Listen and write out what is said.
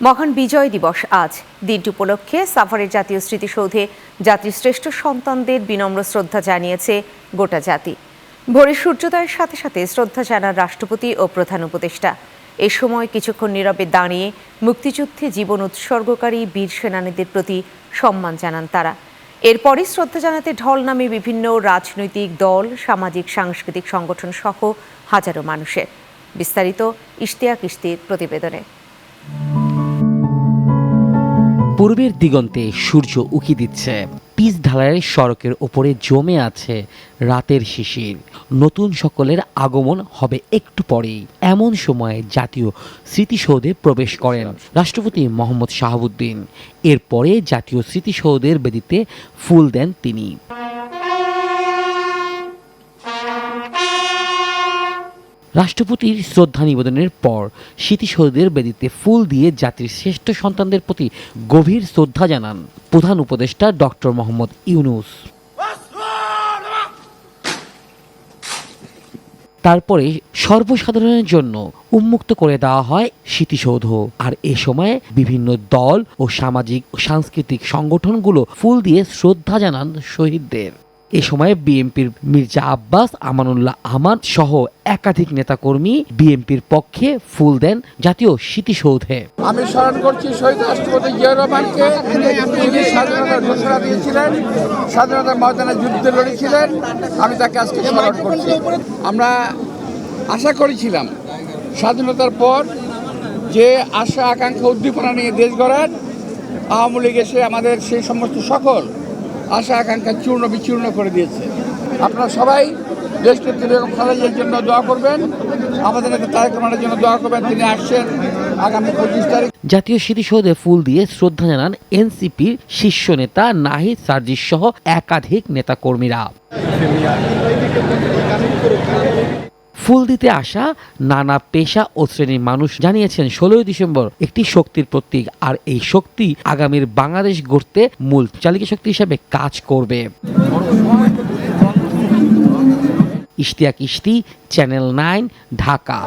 মহান বিজয় দিবস আজ। দিনটি উপলক্ষে সাভারের জাতীয় স্মৃতিসৌধে জাতির শ্রেষ্ঠ সন্তানদের বিনম্র শ্রদ্ধা জানিয়েছে গোটা জাতি। ভোরে সূর্যোদয়ের সাথে সাথে শ্রদ্ধা জানান রাষ্ট্রপতি ও প্রধান উপদেষ্টা। এ সময় কিছুক্ষণ নীরবে দাঁড়িয়ে মুক্তিযুদ্ধে জীবন উৎসর্গকারী বীর সেনানীদের প্রতি সম্মান জানান তারা। এরপরই শ্রদ্ধা জানাতে ঢল নামে বিভিন্ন রাজনৈতিক দল, সামাজিক সাংস্কৃতিক সংগঠন সহ হাজারো মানুষের। বিস্তারিত ইশতিয়াক ইশতির প্রতিবেদনে। পূর্বের দিগন্তে সূর্য উঁকি দিচ্ছে, পিচ ঢালাইয়ের সড়কের ওপরে জমে আছে রাতের শিশির। নতুন সকলের আগমন হবে একটু পরেই। এমন সময় জাতীয় স্মৃতিসৌধে প্রবেশ করেন রাষ্ট্রপতি মোহাম্মদ শাহাবুদ্দিন। এরপরে জাতীয় স্মৃতিসৌধের বেদিতে ফুল দেন তিনি। রাষ্ট্রপতির শ্রদ্ধা নিবেদনের পর স্মৃতিসৌধের বেদিতে ফুল দিয়ে জাতির শ্রেষ্ঠ সন্তানদের প্রতি গভীর শ্রদ্ধা জানান প্রধান উপদেষ্টা ডক্টর মোহাম্মদ ইউনূস। তারপরে সর্বসাধারণের জন্য উন্মুক্ত করে দেওয়া হয় স্মৃতিসৌধ। আর এ সময়ে বিভিন্ন দল ও সামাজিক ও সাংস্কৃতিক সংগঠনগুলো ফুল দিয়ে শ্রদ্ধা জানান শহীদদের। এ সময় বিএনপির মির্জা আব্বাস, আমানুল্লাহ আহমদ সহ একাধিক নেতাকর্মী বিএনপির পক্ষে ফুল দেন জাতীয় স্মৃতিসৌধে। আমি স্মরণ করছি শহীদ রাষ্ট্রপতি জিয়াউর রহমানকে, যিনি স্বাধীনতার ঘোষণা দিয়েছিলেন, স্বাধীনতার ময়দানে যুদ্ধে লড়েছিলেন। আমি তাকে আজকে স্মরণ করছি। আমরা আশা করেছিলাম স্বাধীনতার পর যে আশা আকাঙ্ক্ষা উদ্দীপনা নিয়ে দেশ গড়ার, আওয়ামী লীগ এসে আমাদের সেই সমস্ত সকল আশা আকাঙ্ক্ষা চূর্ণ বিচূর্ণ করে দিয়েছে। আপনারা সবাই দেশনেত্রী বেগম খালেদা জিয়ার জন্য দোয়া করবেন, আমাদের নেতা তারেক রহমানের জন্য দোয়া করবেন। তিনি আসছেন আগামী 25 তারিখ। জাতীয় স্মৃতিসৌধে ফুল দিয়ে শ্রদ্ধা জানান এনসিপির শীর্ষ নেতা নাহিদ সার্জিস সহ একাধিক নেতাকর্মীরা। ফুল দিতে আসা নানা পেশা ও শ্রেণীর মানুষ জানিয়েছেন 16 ডিসেম্বর একটি শক্তির প্রতীক, আর এই শক্তি আগামীর বাংলাদেশ গড়তে মূল চালিকা শক্তি হিসেবে কাজ করবে। ইশতিয়াক ইশতি, চ্যানেল 9, ঢাকা।